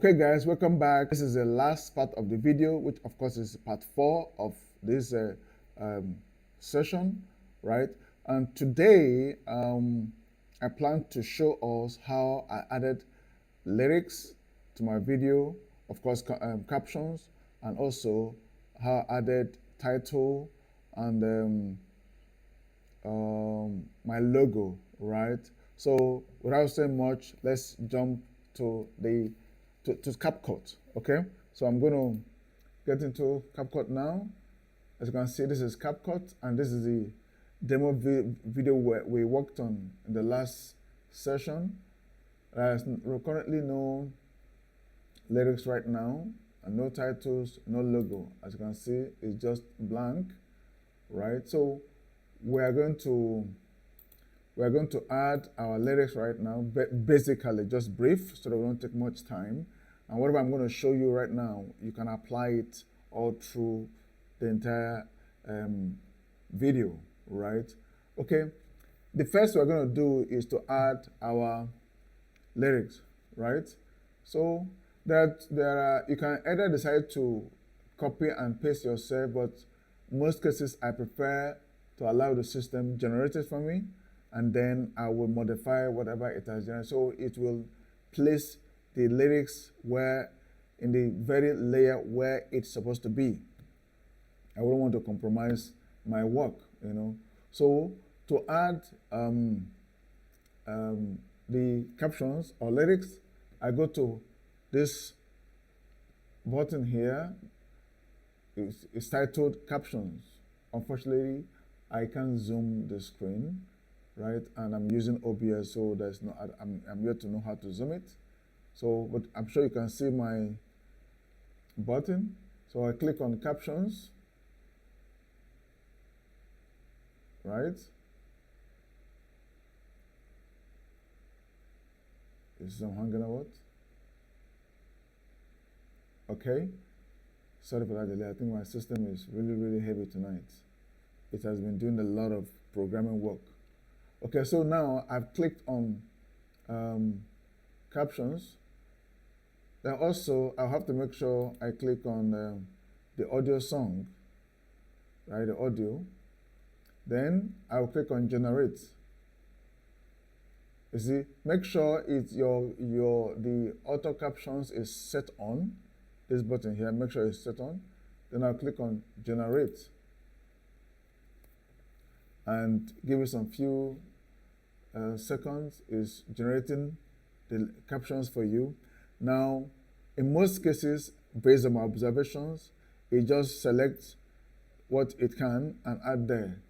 Okay guys, welcome back. This is the last part of the video, which of course is part 4 of this session, right? And today I plan to show us how I added lyrics to my video, of course captions, and also how I added title and my logo, right? So without saying much, let's jump to the to CapCut. Okay, so I'm going to get into CapCut now. As you can see, this is CapCut, and this is the demo video where we worked on in the last session. There's currently no lyrics right now, and no titles, no logo. As you can see, it's just blank, right? So we are going to add our lyrics right now, basically just brief, so that we don't take much time. And whatever I'm going to show you right now, you can apply it all through the entire video, right? Okay, the first we're going to do is to add our lyrics, right? So you can either decide to copy and paste yourself, but most cases I prefer to allow the system generate it for me, and then I will modify whatever it has generated. So it will place the lyrics where in the very layer where it's supposed to be. I wouldn't want to compromise my work, you know. So to add the captions or lyrics, I go to this button here. It's titled captions. Unfortunately, I can't zoom the screen, right? And I'm using OBS, so there's no. I'm yet to know how to zoom it. So, but I'm sure you can see my button. So I click on captions, right? Is I'm hanging out? Okay. Sorry for that delay. I think my system is really heavy tonight. It has been doing a lot of programming work. Okay, so now I've clicked on captions. Then also I'll have to make sure I click on the audio song, right? The audio. Then I'll click on generate. You see, make sure it's the auto captions is set on. This button here, make sure it's set on. Then I'll click on generate and give it some few seconds. Is generating the captions for you. Now, in most cases, based on my observations, it just selects what it can and add there.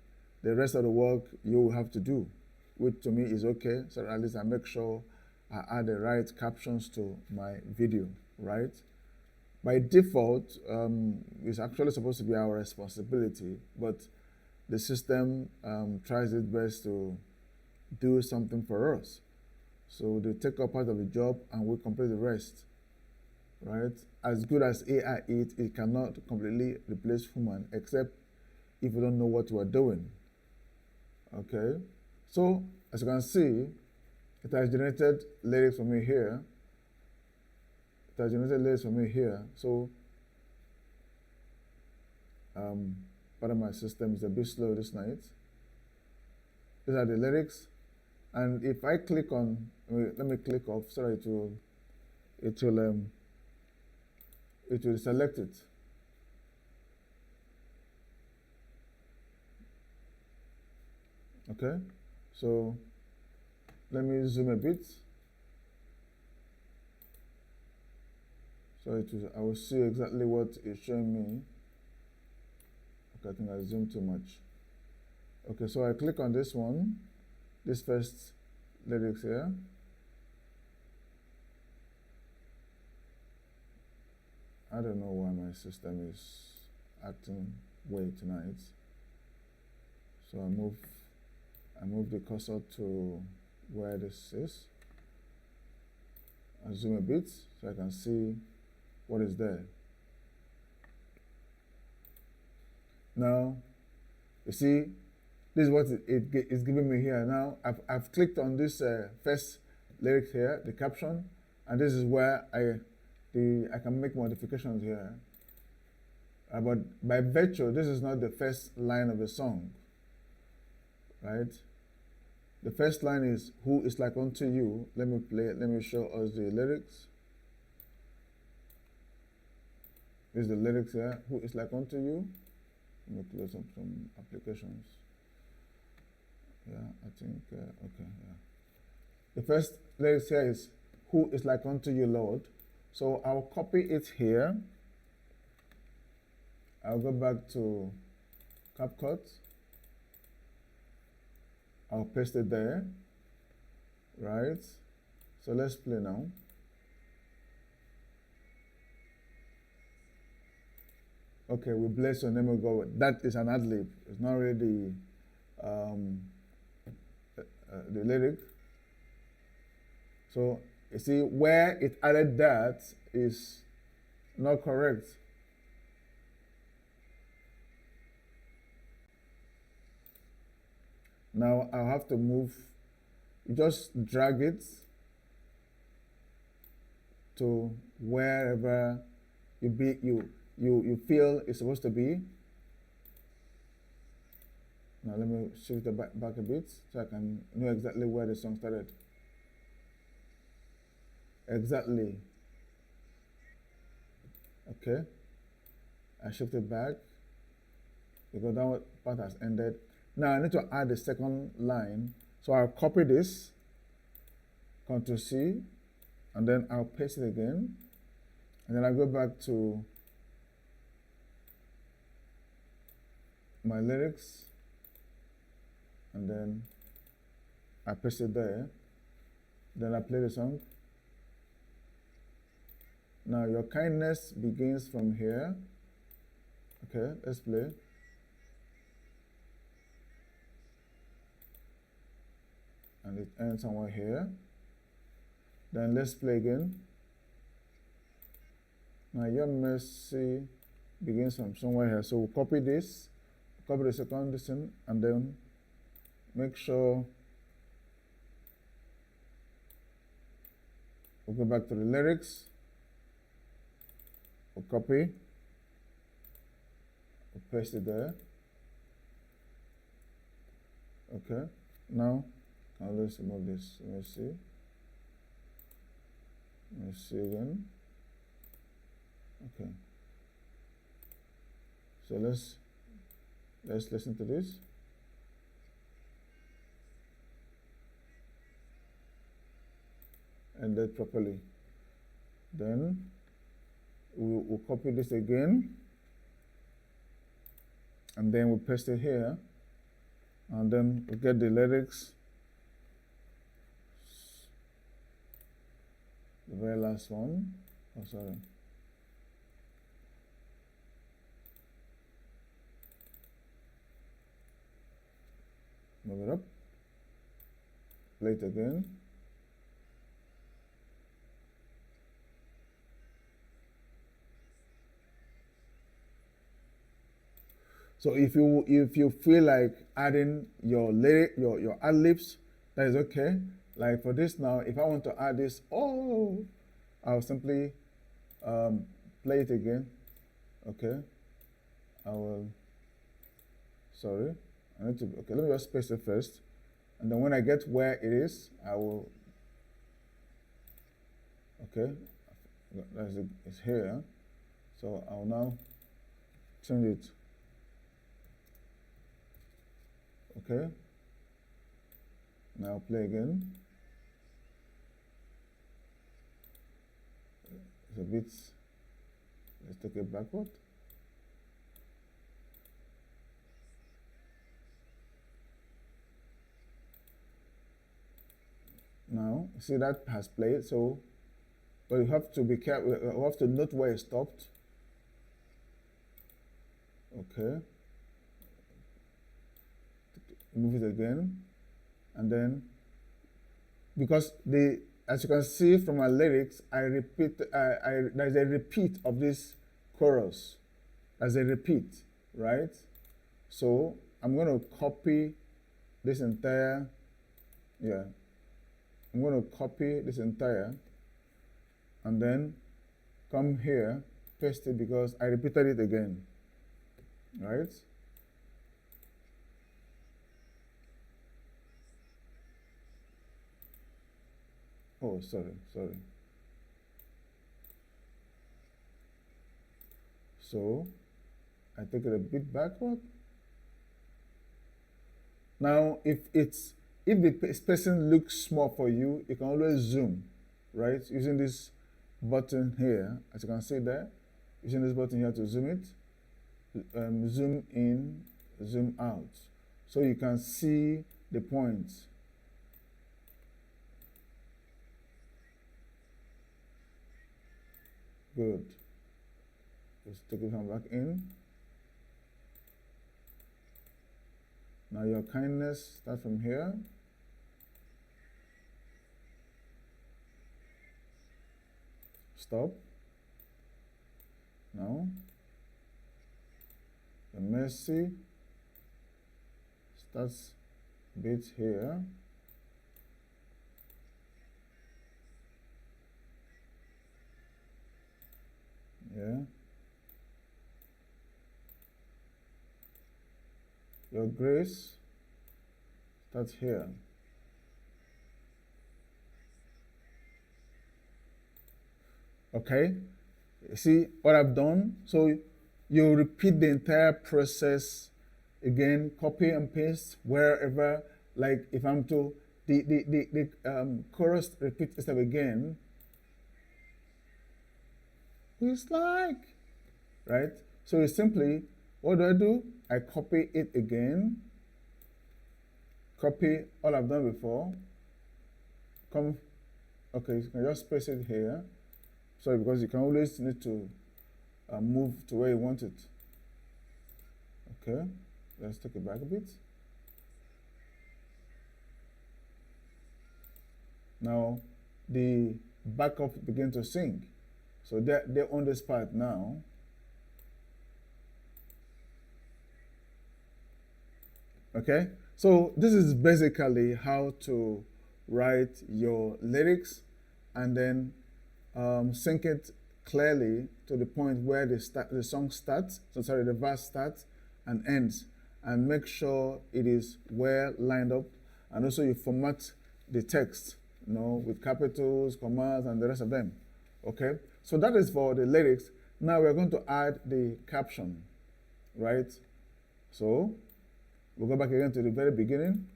The rest of the work you will have to do, which to me is okay. So at least I make sure I add the right captions to my video, right? By default, it's actually supposed to be our responsibility, but the system tries its best to do something for us. So they take up part of the job and we complete the rest, right? As good as AI is, it cannot completely replace human, except if you don't know what you are doing. Okay, so as you can see, it has generated lyrics for me here. It has generated lyrics for me here. So part of my system is a bit slow this night. These are the lyrics. And if I click on, let me click off so that it will select it. Okay, so let me zoom a bit. So I will see exactly what it's showing me. Okay, I think I zoomed too much. Okay, so I click on this one, this first lyrics here. I don't know why my system is acting weird tonight. So I move the cursor to where this is. I zoom a bit so I can see what is there. Now, you see, this is what it's giving me here. Now, I've clicked on this first lyric here, the caption, and this is where I can make modifications here. But by virtue, this is not the first line of the song, right? The first line is, who is like unto you. Let me play it. Let me show us the lyrics. Here's the lyrics here. Who is like unto you? Let me close up some applications. Yeah, I think, okay, yeah. The first lyrics here is, who is like unto you, Lord? So I'll copy it here. I'll go back to CapCut. I'll paste it there, right? So let's play now. Okay, we bless your name, O God. That is an ad-lib. It's not really the lyric. So you see where it added that is not correct. Now I'll have to move, just drag it to wherever you feel it's supposed to be. Now let me shift it back a bit so I can know exactly where the song started. Exactly. Okay. I shift it back because that part has ended. Now I need to add the second line. So I'll copy this, Ctrl C, and then I'll paste it again. And then I'll go back to my lyrics, and then I paste it there. Then I play the song. Now your kindness begins from here. Okay, let's play. And it ends somewhere here. Then let's play again. Now your mercy begins from somewhere here. So we'll copy this, copy the second listen, and then make sure we'll go back to the lyrics. We'll copy, we'll paste it there. Okay, now let's remove this. Let me see. Let me see again. Okay. So let's listen to this. And that properly. Then we'll copy this again, and then we'll paste it here, and then we'll get the lyrics. The very last one. Oh, sorry. Move it up. Play it again. So if you feel like adding your ad libs, that is okay. Like for this now, if I want to add this, I'll simply play it again. Okay. I will. Sorry. I need to. Okay. Let me just paste it first, and then when I get where it is, I will. Okay. It's here. So I'll now change it. Okay. Now play again. It's a bit. Let's take it backward. Now, see that has played. So, but you have to be careful. You have to note where it stopped. Okay. Move it again, and then because as you can see from my lyrics, I repeat. There's a repeat of this chorus. There's a repeat, right? So I'm going to copy this entire. Yeah, I'm going to copy this entire, and then come here, paste it because I repeated it again, right? Oh, sorry. So I take it a bit backward. Now, if the spacing looks small for you, you can always zoom, right? Using this button here, as you can see there, using this button here to zoom it, zoom in, zoom out, so you can see the points. Good. Just take it from back in. Now your kindness, start from here. Stop. Now, the mercy starts a bit here. Yeah. Your grace starts here. Okay, you see what I've done? So you repeat the entire process again, copy and paste wherever, like if I'm to, the chorus repeat itself again. It's like, right? So it's simply, what do? I copy it again, copy all I've done before, come, okay, you can just paste it here. Sorry, because you can always need to move to where you want it. Okay, let's take it back a bit. Now, the backup begin to sing. So they're on this part now. Okay, so this is basically how to write your lyrics and then sync it clearly to the point where the song starts, the verse starts and ends, and make sure it is well lined up. And also you format the text, with capitals, commas, and the rest of them. Okay, so that is for the lyrics. Now we're going to add the caption, right? So we'll go back again to the very beginning,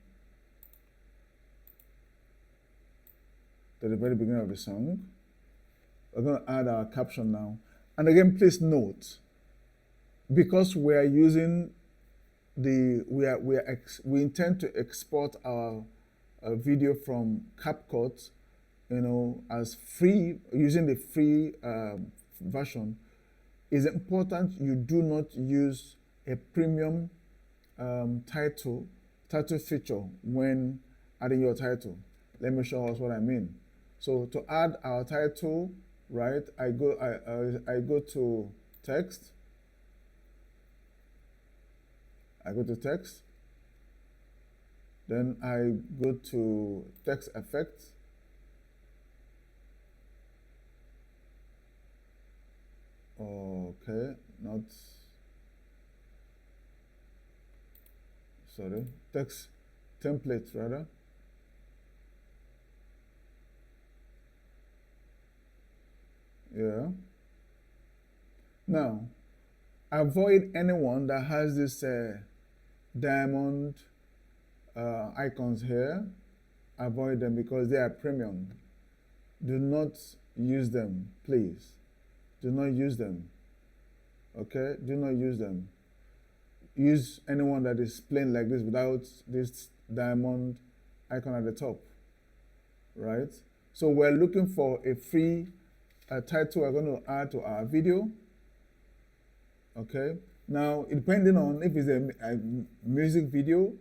of the song. We're going to add our caption now. And again, please note, because we are using we intend to export our video from CapCut, as free, using the free version. It's important you do not use a premium title feature when adding your title. Let me show us what I mean. So to add our title, right, I go to text. Then I go to text effects. Okay, not, sorry, text template rather. Yeah. Now, avoid anyone that has this diamond icons here. Avoid them because they are premium. Do not use them, please. Do not use them. Okay? Do not use them. Use anyone that is plain like this without this diamond icon at the top. Right? So we're looking for a free title we're going to add to our video. Okay? Now, depending on if it's a music video,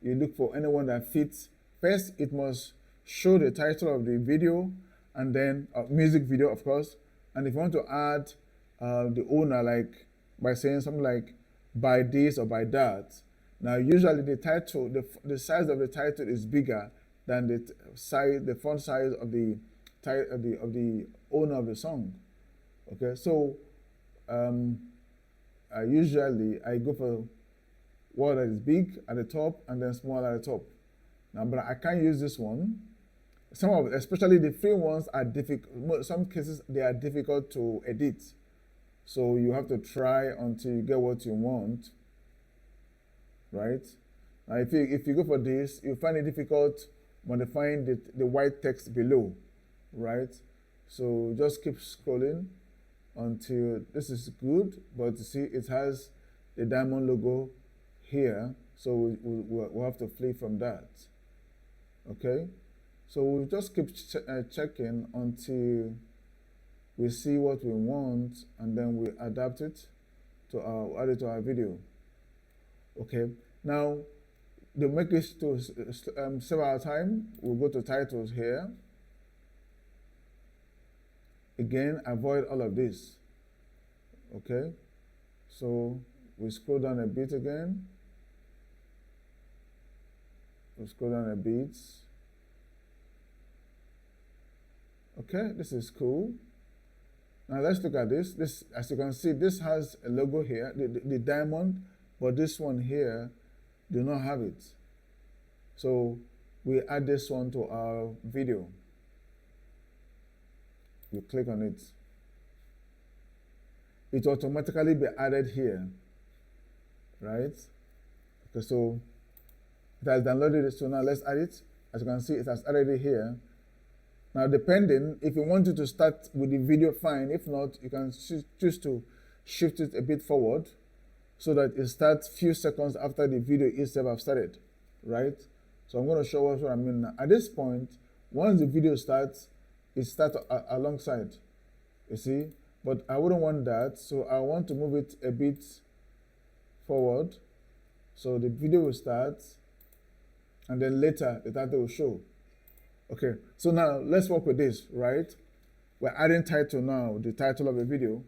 you look for anyone that fits. First, it must show the title of the video, and then music video, of course. And if you want to add the owner, like by saying something like by this or by that, now usually the title, the size of the title is bigger than the font size of the owner of the song. Okay, so usually I go for one that is big at the top and then small at the top. Now, but I can't use this one. Some of, especially the free ones, are difficult. Some cases they are difficult to edit, so you have to try until you get what you want. Right? Now, if you go for this, you find it difficult modifying the white text below. Right? So just keep scrolling until this is good. But you see, it has the diamond logo here, so we'll have to flee from that. Okay, so we'll just keep checking until we see what we want, and then we adapt it to add it to our video. Okay, now to make this to save our time, we'll go to titles here. Again, avoid all of this. Okay, so we scroll down a bit again. We'll scroll down a bit. Okay, this is cool. Now let's look at this. This, as you can see, this has a logo here, the diamond, but this one here do not have it. So we add this one to our video. You click on it. It will automatically be added here, right? Okay, so it has downloaded it, so now let's add it. As you can see, it has added it here. Now, depending, if you want it to start with the video, fine. If not, you can choose to shift it a bit forward so that it starts few seconds after the video itself has started, right? So I'm going to show us what I mean now. At this point, once the video starts, it starts alongside, you see? But I wouldn't want that, so I want to move it a bit forward. So the video will start, and then later the title will show. Okay, so now let's work with this, right? We're adding title now, the title of the video.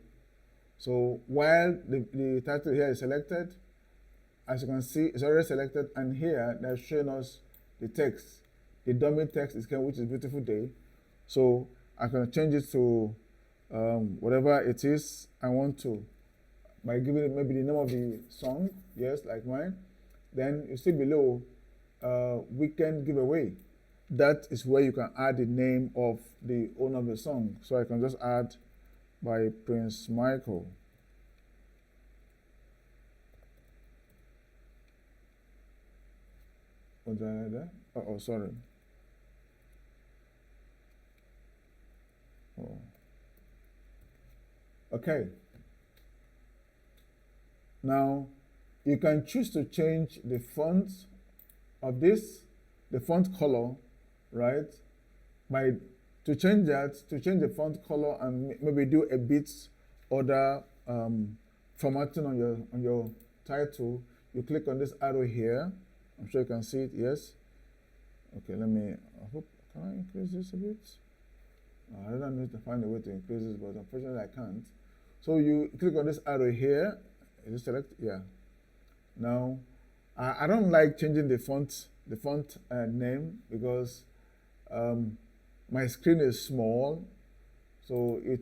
So while the title here is selected, as you can see, it's already selected, and here they're showing us the text. The dummy text is which is Beautiful Day. So I can change it to whatever it is I want to, by giving it maybe the name of the song, yes, like mine. Then you see below, weekend giveaway. That is where you can add the name of the owner of the song. So I can just add by Prince Michael. What did I add there? Oh, sorry. Oh. Okay. Now, you can choose to change the font of this, the font color, right? To change the font color and maybe do a bit other formatting on your title, you click on this arrow here. I'm sure you can see it. Yes. Okay. I hope, can I increase this a bit? I don't need to find a way to increase this, but unfortunately I can't. So you click on this arrow here. Is it select? Yeah. Now, I don't like changing the font name because my screen is small, so you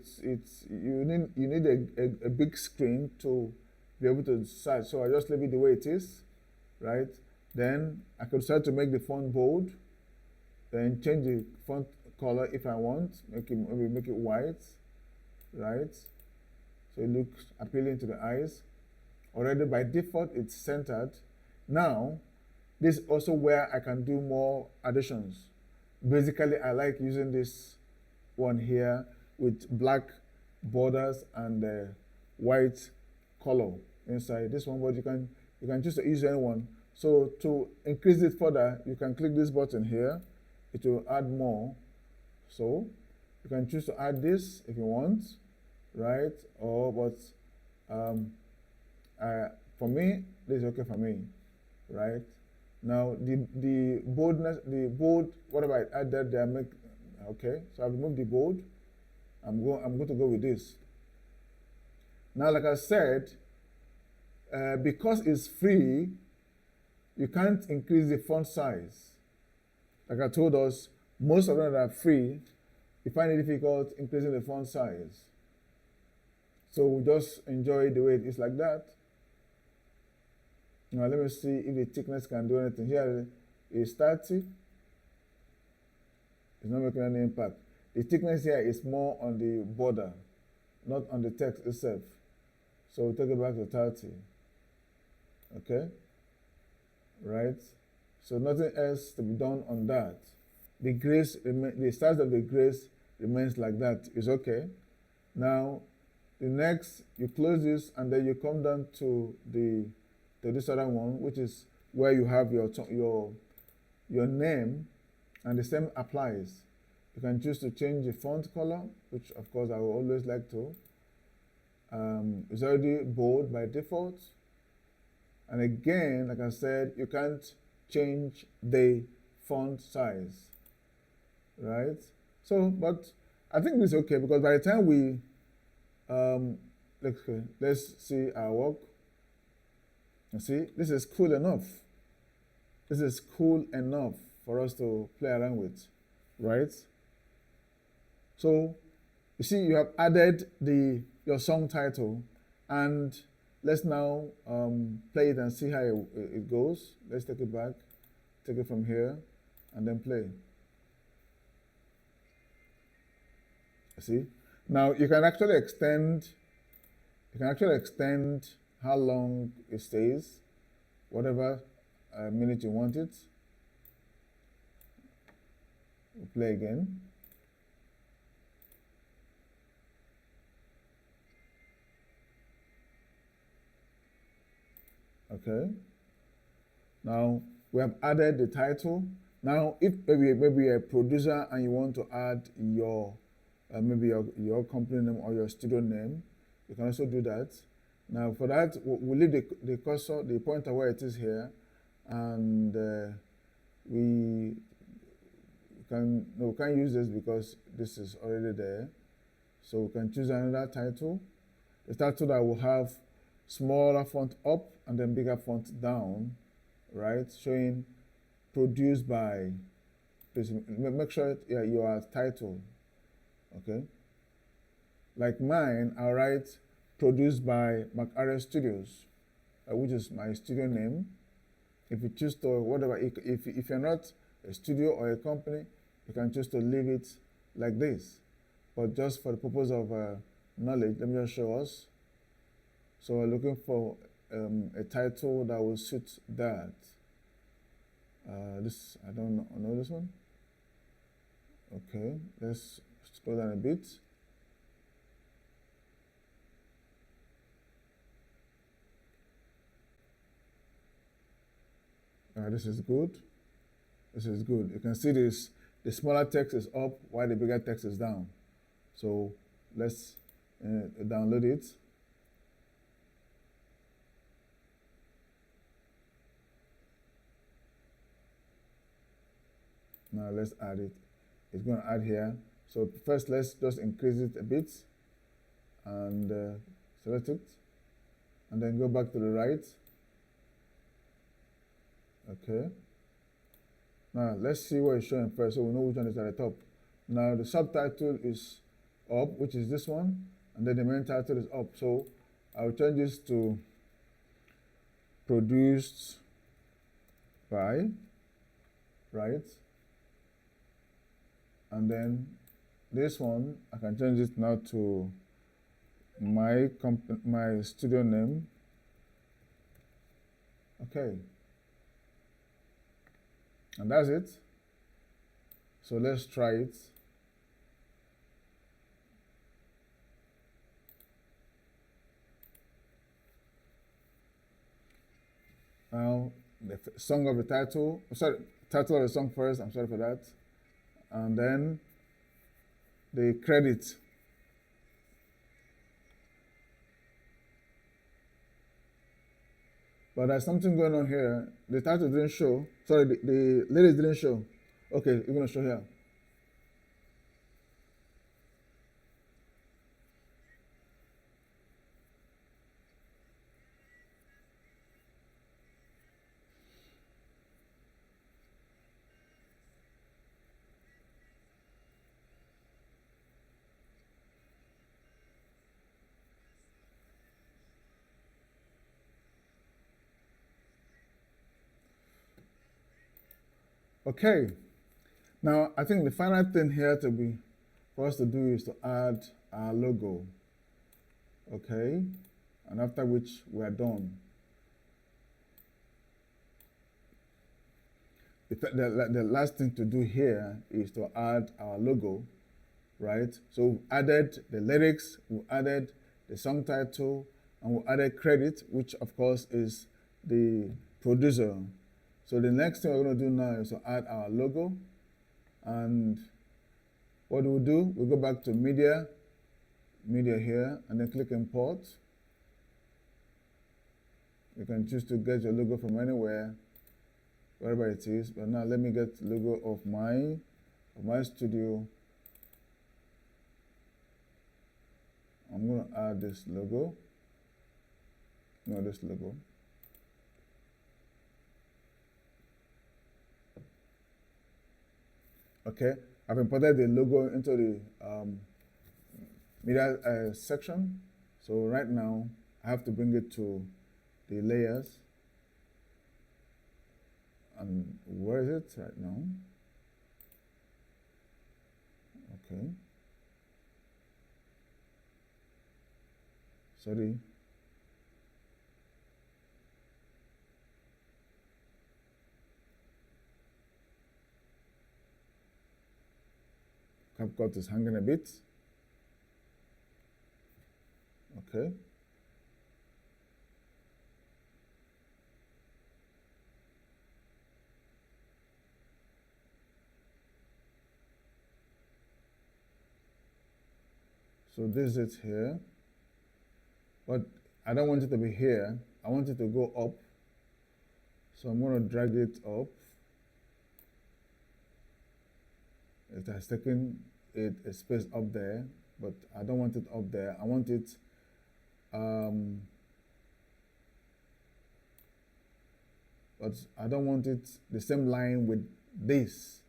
need a big screen to be able to search. So I just leave it the way it is, right? Then I could start to make the font bold, then change the font color if I want, maybe make it white, right? So it looks appealing to the eyes. Already by default it's centered. Now, this is also where I can do more additions. Basically, I like using this one here with black borders and white color inside this one, but you can choose to use any one. So to increase it further, you can click this button here. It will add more. So you can choose to add this if you want, right? For me, this is okay for me, right? Now the bold, whatever I add that there, okay. So I've removed the bold. I'm going to go with this. Now, like I said, because it's free, you can't increase the font size. Like I told us, most of them that are free, you find it difficult increasing the font size. So we just enjoy the way it is like that. Now let me see if the thickness can do anything. Here is 30. It's not making any impact. The thickness here is more on the border, not on the text itself. So we'll take it back to 30. Okay? Right? So nothing else to be done on that. The grace, the size of the grace remains like that. It's okay. Now, the next, you close this and then you come down to this other one, which is where you have your name, and the same applies. You can choose to change the font color, which of course I will always like to. It's already bold by default. And again, like I said, you can't change the font size, right? So, but I think it's okay because by the time we, let's see our work. You see, this is cool enough. This is cool enough for us to play around with, right? So, you see, you have added your song title, and let's now play it and see how it goes. Let's take it back, take it from here, and then play. See? Now you can actually extend how long it stays, whatever minute you want it. We'll play again. Okay. Now we have added the title. Now, if maybe you're a producer and you want to add your maybe your company name or your studio name, you can also do that. Now, for that, we'll leave the cursor, the pointer where it is here, and we can't use this because this is already there. So we can choose another title. The title that will have smaller font up and then bigger font down, right? Showing produced by, please make sure your title, okay? Like mine, I'll write produced by McAriel Studios, which is my studio name. If you choose to, whatever, if you're not a studio or a company, you can choose to leave it like this. But just for the purpose of knowledge, let me just show us. So we're looking for a title that will suit that. This, I don't know this one. Okay, let's scroll down a bit. This is good. This is good. You can see this, the smaller text is up while the bigger text is down. So let's download it. Now let's add it. It's going to add here. So first let's just increase it a bit and select it. And then go back to the right. Okay. Now let's see what it's showing first so we know which one is at the top. Now the subtitle is up, which is this one, and then the main title is up. So I'll change this to produced by, right? And then this one, I can change it now to my studio name. Okay. And that's it. So let's try it. Now, the song of the title, title of the song first, I'm sorry for that. And then the credit. But there's something going on here. The title didn't show. Sorry, the lyrics didn't show. Okay, you're going to show here. Okay, now I think the final thing here for us to do is to add our logo. Okay, and after which we are done. The last thing to do here is to add our logo, right? So we added the lyrics, we added the song title, and we added credit, which of course is the producer. So the next thing we're going to do now is to add our logo. And what do? We go back to media here, and then click import. You can choose to get your logo from anywhere, wherever it is. But now let me get the logo of my studio. I'm going to add this logo. No, this logo. Okay, I've imported the logo into the media section. So right now, I have to bring it to the layers. And where is it right now? Okay. Sorry. CapCut is hanging a bit. Okay. So this is it here. But I don't want it to be here. I want it to go up. So I'm going to drag it up. It has taken a space up there, but I don't want it up there. I want it but I don't want it the same line with this,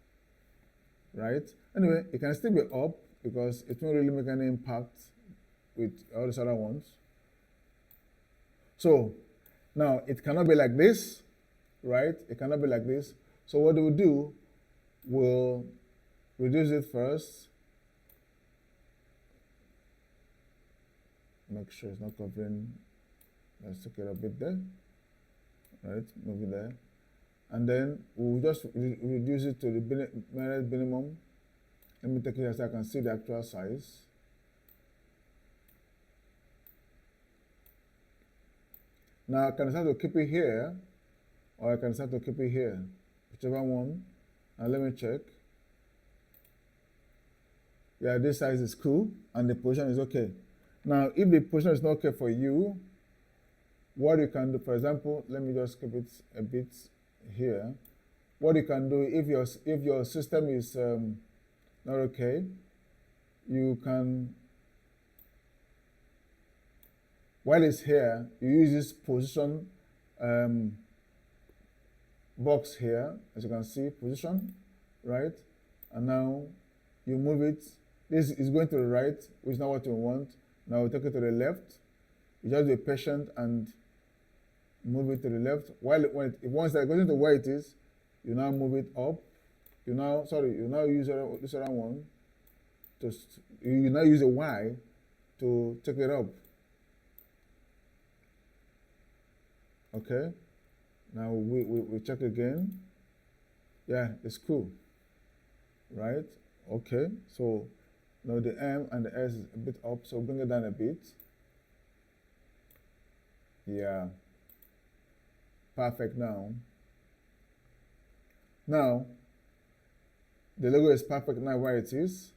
right? Anyway, it can still be up because it won't really make any impact with all these other ones. So now it cannot be like this, right? It cannot be like this. So what do we do? We'll reduce it first. Make sure it's not covering. Let's take it a bit there. Right, move it there. And then we'll just reduce it to the minimum. Let me take it so I can see the actual size. Now I can decide to keep it here, or I can decide to keep it here, whichever one. And let me check. Yeah, this size is cool, and the position is okay. Now, if the position is not okay for you, what you can do, for example, let me just keep it a bit here. What you can do, if your system is not okay, you can, while it's here, you use this position box here, as you can see, position, right? And now you move it. This is going to the right, which is not what you want. Now we take it to the left. You just be patient and move it to the left. Once that goes into where it is, you now move it up. You now use this other one. You now use a Y to take it up. Okay. Now we check again. Yeah, it's cool. Right? Okay. So now the M and the S is a bit up, so bring it down a bit. Yeah. Perfect now. Now, the logo is perfect now where it is.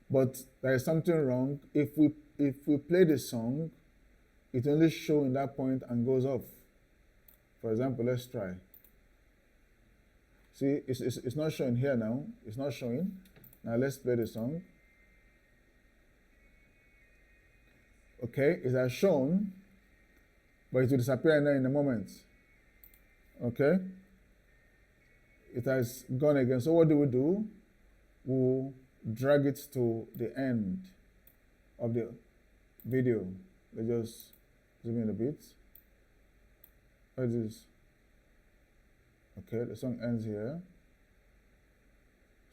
But there is something wrong. If we play the song, it only shows in that point and goes off. For example, let's try. See, it's not showing here now. It's not showing. Now let's play the song. Okay, it has shown, but it will disappear in a moment. Okay, it has gone again. So what do? We'll drag it to the end of the video. Let's just zoom in a bit. What is this? Okay, the song ends here.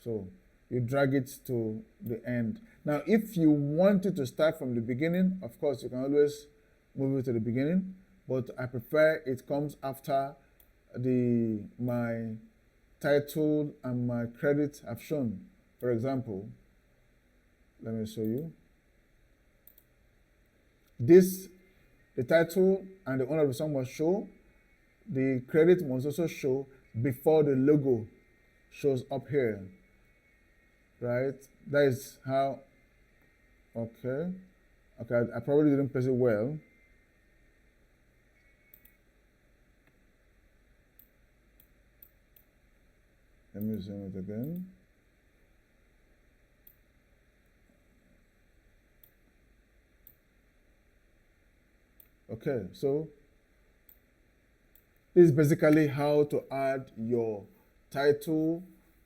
So you drag it to the end. Now, if you want it to start from the beginning, of course, you can always move it to the beginning, but I prefer it comes after my title and my credit I've shown. For example, let me show you. The title and the owner of the song must show. The credit must also show before the logo shows up here. Right? That is how, okay. Okay, I probably didn't place it well. Let me zoom it again. Okay, so this is basically how to add your title,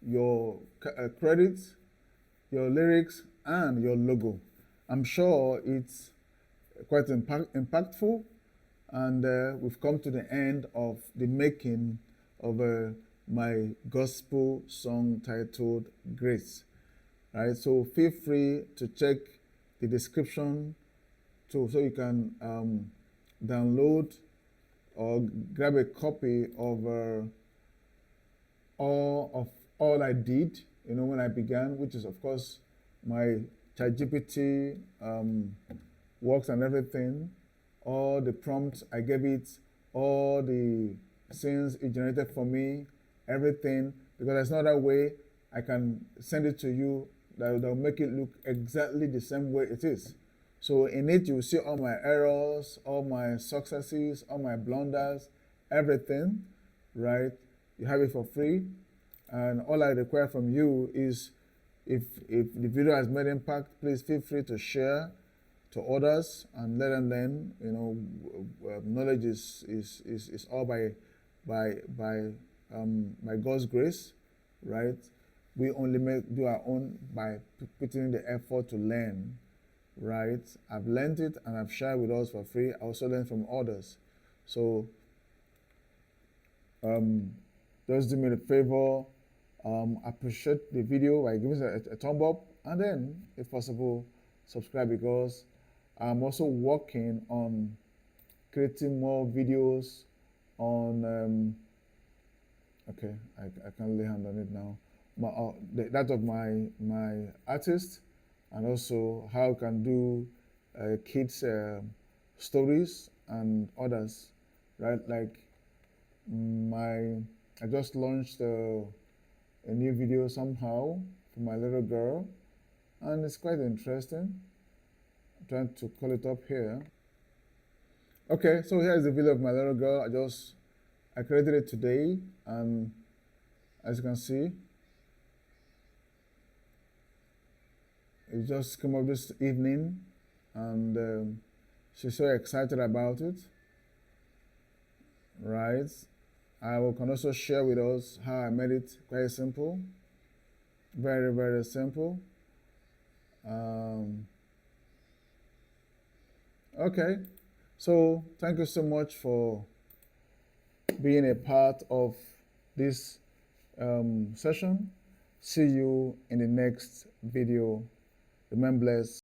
your credits, your lyrics, and your logo. I'm sure it's quite impactful, and we've come to the end of the making of my gospel song titled Grace. Right, so feel free to check the description so you can download or grab a copy of all I did, when I began, which is of course my ChatGPT works and everything, all the prompts I gave it, all the scenes it generated for me, everything, because there's no other way I can send it to you that will make it look exactly the same way it is. So in it, you will see all my errors, all my successes, all my blunders, everything, right? You have it for free. And all I require from you is if the video has made impact, please feel free to share to others and let them learn. Knowledge is all by God's grace, right? We only do our own by putting in the effort to learn, right? I've learned it and I've shared with us for free. I also learned from others. So just do me the favor, appreciate the video by giving it a thumb up, and then, if possible, subscribe, because I'm also working on creating more videos on, okay, I can't lay hand on it now, that of my artist, and also how I can do kids stories and others, right? Like I just launched a new video somehow for my little girl, and it's quite interesting. I'm trying to call it up here. Okay, so here's the video of my little girl. I created it today, and as you can see, it just came up this evening, and she's so excited about it, right? I can also share with us how I made it quite simple, very, very simple. Okay, so thank you so much for being a part of this session. See you in the next video. Remain blessed.